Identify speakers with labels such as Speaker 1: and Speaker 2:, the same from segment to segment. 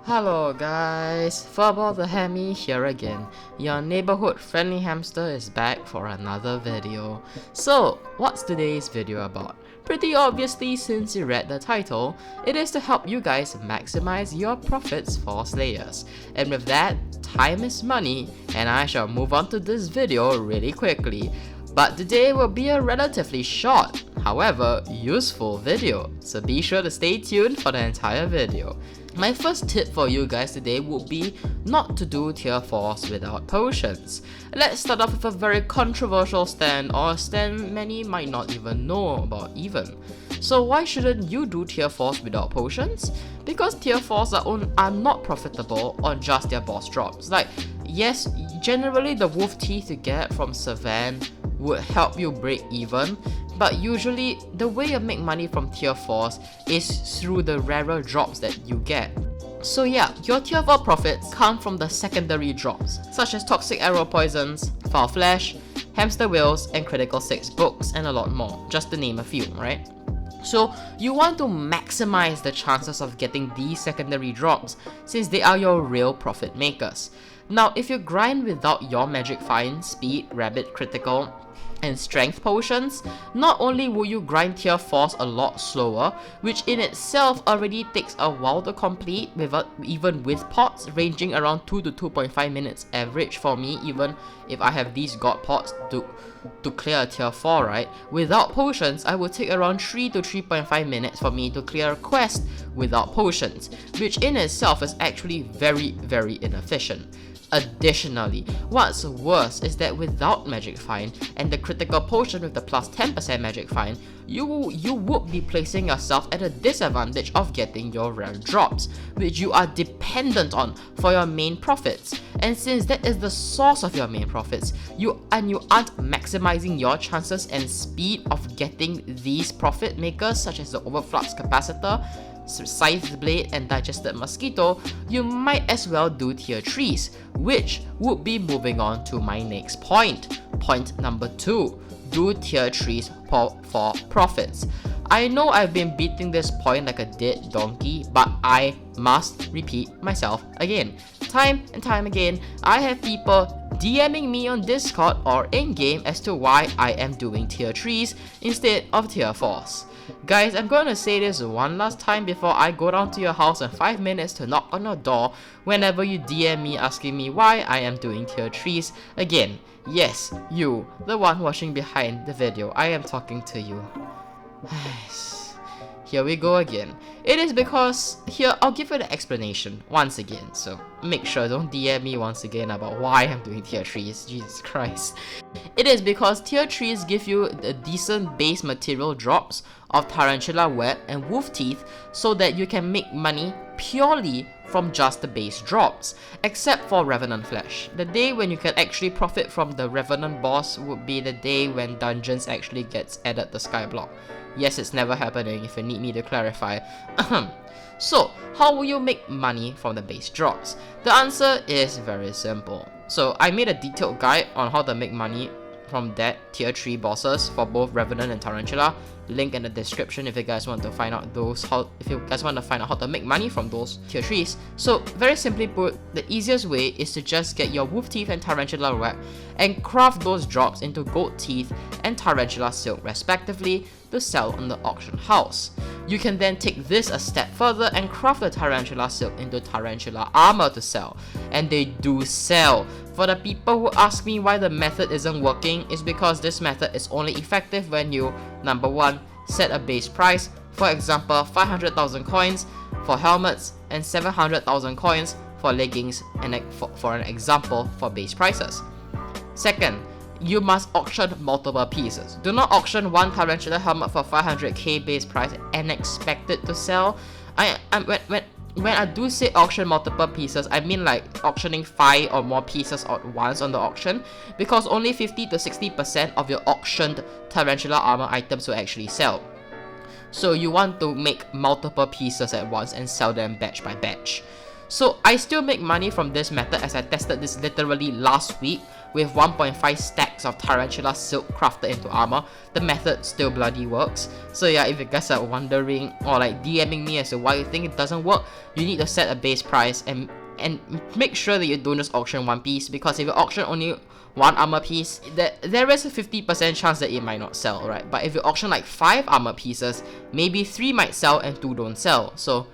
Speaker 1: Hello guys, Furball the Hammy here again. Your neighborhood friendly hamster is back for another video. So, what's today's video about? Pretty obviously, since you read the title, it is to help you guys maximize your profits for slayers. And with that, time is money, and I shall move on to this video really quickly. But today will be a relatively short, however useful video, so be sure to stay tuned for the entire video. My first tip for you guys today would be not to do tier 4s without potions. Let's start off with a very controversial stand, or a stand many might not even know about even. So why shouldn't you do tier 4s without potions? Because tier 4s are not profitable on just their boss drops. Like, yes, generally the wolf teeth you get from Sven would help you break even, but usually the way you make money from tier 4s is through the rarer drops that you get. So yeah, your tier 4 profits come from the secondary drops, such as toxic arrow poisons, foul flesh, hamster wheels, and critical 6 books, and a lot more, just to name a few, right? So you want to maximize the chances of getting these secondary drops, since they are your real profit makers. Now, if you grind without your magic find, speed, rabbit, critical, and strength potions, not only will you grind tier 4s a lot slower, which in itself already takes a while to complete even with pots, ranging around 2 to 2.5 minutes average for me, even if I have these god pots to clear a tier 4, right? Without potions, I will take around 3 to 3.5 minutes for me to clear a quest without potions, which in itself is actually very inefficient. Additionally, what's worse is that without magic find and the critical potion with the plus 10% magic find, you would be placing yourself at a disadvantage of getting your rare drops, which you are dependent on for your main profits. And since that is the source of your main profits, you aren't maximizing your chances and speed of getting these profit makers, such as the overflux capacitor, scythed blade, and digested mosquito, you might as well do tier 3s, which would be moving on to my next point. Point number 2, do tier 3s for profits. I know I've been beating this point like a dead donkey, but I must repeat myself again. Time and time again, I have people DMing me on Discord or in-game as to why I am doing tier 3s instead of tier 4s. Guys, I'm gonna say this one last time before I go down to your house in 5 minutes to knock on your door whenever you DM me asking me why I am doing tier 3s. Again, yes, you, the one watching behind the video, I am talking to you. Here we go again. It is because, here, I'll give you the explanation once again, so make sure don't DM me once again about why I'm doing tier 3s, Jesus Christ. It is because tier 3s give you the decent base material drops of Tarantula web and wolf teeth so that you can make money purely from just the base drops, except for Revenant flesh. The day when you can actually profit from the Revenant boss would be the day when dungeons actually gets added to Skyblock. Yes, it's never happening if you need me to clarify. So, how will you make money from the base drops? The answer is very simple. So, I made a detailed guide on how to make money from that tier 3 bosses for both Revenant and Tarantula. Link in the description if you guys want to find out how to make money from those tier 3s. So very simply put, the easiest way is to just get your wolf teeth and tarantula web and craft those drops into gold teeth and tarantula silk respectively to sell on the auction house. You can then take this a step further and craft the tarantula silk into tarantula armor to sell, and they do sell. For the people who ask me why the method isn't working, is because this method is only effective when you, number 1, set a base price, for example 500,000 coins for helmets and 700,000 coins for leggings, and for an example for base prices. Second, you must auction multiple pieces. Do not auction one tarantula helmet for 500k base price and expect it to sell. When I do say auction multiple pieces, I mean like auctioning 5 or more pieces at once on the auction, because only 50 to 60% of your auctioned tarantula armor items will actually sell. So you want to make multiple pieces at once and sell them batch by batch. So I still make money from this method, as I tested this literally last week with 1.5 stacks of Tarantula silk crafted into armor. The method still bloody works. So yeah, if you guys are wondering or like DMing me as to why you think it doesn't work, you need to set a base price and make sure that you don't just auction one piece, because if you auction only one armor piece, there is a 50% chance that it might not sell, right? But if you auction like 5 armor pieces, maybe 3 might sell and 2 don't sell. So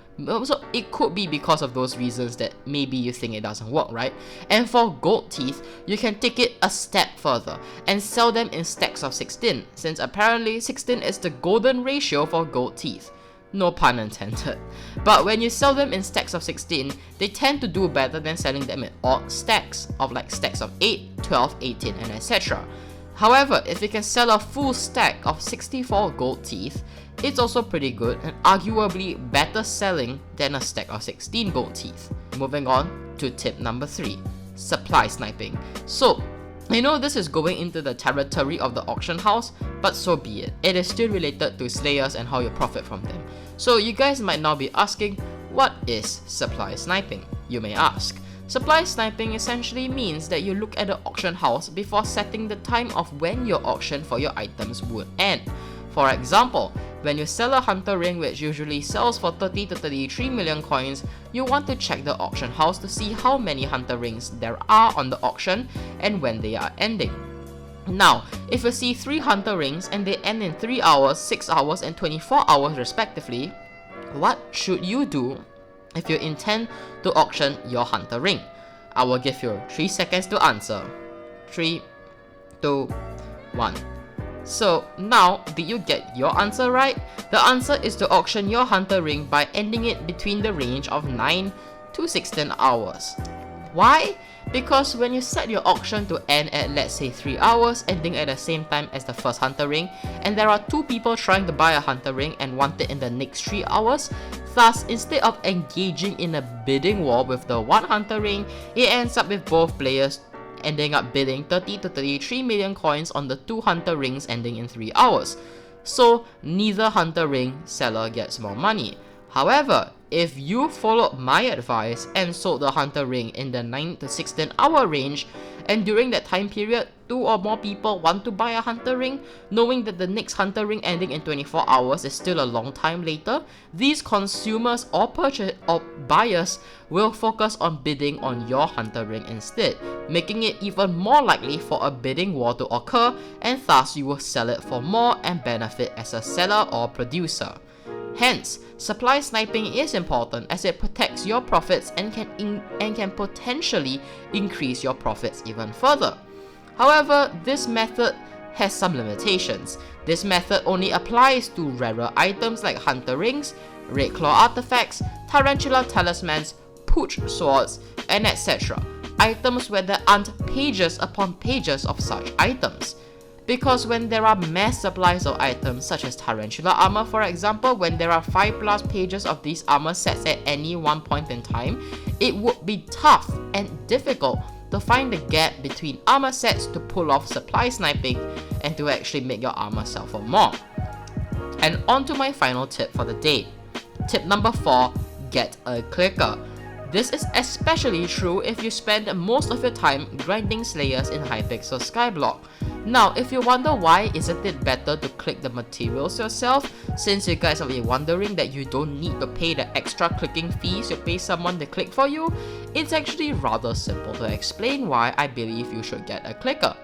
Speaker 1: it could be because of those reasons that maybe you think it doesn't work, right? And for gold teeth, you can take it a step further and sell them in stacks of 16, since apparently 16 is the golden ratio for gold teeth. No pun intended. But when you sell them in stacks of 16, they tend to do better than selling them in odd stacks of like stacks of 8, 12, 18 and etc. However, if you can sell a full stack of 64 gold teeth, it's also pretty good and arguably better selling than a stack of 16 gold teeth. Moving on to tip number 3, supply sniping. So I know this is going into the territory of the auction house, but so be it. It is still related to slayers and how you profit from them. So you guys might now be asking, what is supply sniping? You may ask. Supply sniping essentially means that you look at the auction house before setting the time of when your auction for your items would end. For example, when you sell a hunter ring which usually sells for 30 to 33 million coins, you want to check the auction house to see how many hunter rings there are on the auction and when they are ending. Now, if you see 3 hunter rings and they end in 3 hours, 6 hours and 24 hours respectively, what should you do if you intend to auction your hunter ring? I will give you 3 seconds to answer. 3, 2, 1. So now, did you get your answer right? The answer is to auction your hunter ring by ending it between the range of 9 to 16 hours. Why? Because when you set your auction to end at let's say 3 hours, ending at the same time as the first hunter ring, and there are 2 people trying to buy a hunter ring and want it in the next 3 hours, thus instead of engaging in a bidding war with the one hunter ring, it ends up with both players ending up bidding 30 to 33 million coins on the 2 hunter rings ending in 3 hours. So neither hunter ring seller gets more money. However, if you followed my advice and sold the hunter ring in the 9 to 16 hour range, and during that time period, 2 or more people want to buy a hunter ring, knowing that the next hunter ring ending in 24 hours is still a long time later, these consumers or buyers will focus on bidding on your hunter ring instead, making it even more likely for a bidding war to occur, and thus you will sell it for more and benefit as a seller or producer. Hence, supply sniping is important as it protects your profits and can potentially increase your profits even further. However, this method has some limitations. This method only applies to rarer items like hunter rings, red claw artifacts, tarantula talismans, pooch swords, and etc. Items where there aren't pages upon pages of such items. Because when there are mass supplies of items such as tarantula armor, for example, when there are 5+ pages of these armor sets at any one point in time, it would be tough and difficult to find the gap between armor sets to pull off supply sniping and to actually make your armor sell for more. And on to my final tip for the day. Tip number 4, get a clicker. This is especially true if you spend most of your time grinding slayers in Hypixel Skyblock. Now, if you wonder why isn't it better to click the materials yourself, since you guys are wondering that you don't need to pay the extra clicking fees you pay someone to click for you, it's actually rather simple to explain why I believe you should get a clicker.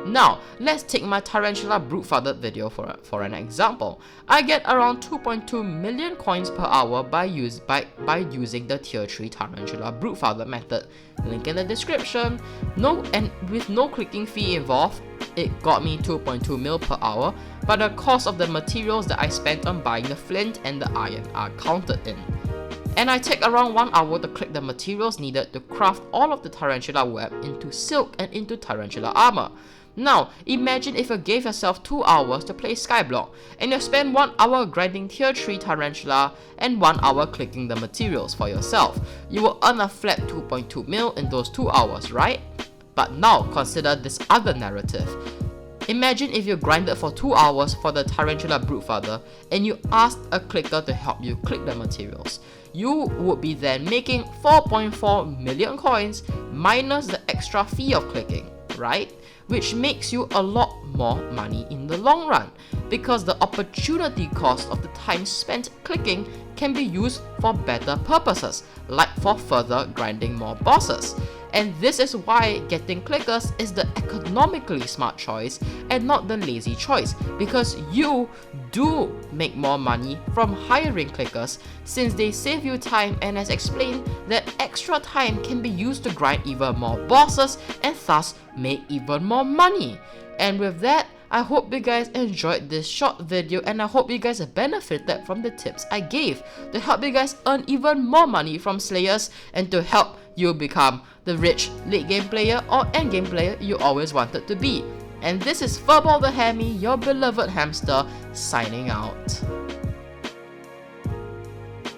Speaker 1: Now, let's take my Tarantula Broodfather video for an example. I get around 2.2 million coins per hour by using the tier 3 Tarantula Broodfather method. Link in the description. And with no clicking fee involved, it got me 2.2 mil per hour, but the cost of the materials that I spent on buying the flint and the iron are counted in. And I take around 1 hour to click the materials needed to craft all of the tarantula web into silk and into tarantula armor. Now, imagine if you gave yourself 2 hours to play Skyblock, and you spend 1 hour grinding tier 3 tarantula and 1 hour clicking the materials for yourself. You will earn a flat 2.2 mil in those 2 hours, right? But now consider this other narrative. Imagine if you grinded for 2 hours for the Tarantula Broodfather and you asked a clicker to help you click the materials. you would be then making 4.4 million coins minus the extra fee of clicking, right? Which makes you a lot more money in the long run, because the opportunity cost of the time spent clicking can be used for better purposes, like for further grinding more bosses. And this is why getting clickers is the economically smart choice and not the lazy choice, because you do make more money from hiring clickers since they save you time, and as explained, that extra time can be used to grind even more bosses and thus make even more money. And with that, I hope you guys enjoyed this short video, and I hope you guys have benefited from the tips I gave to help you guys earn even more money from Slayers and to help you become the rich late game player or end game player you always wanted to be. And this is Furball the Hammy, your beloved hamster, signing out.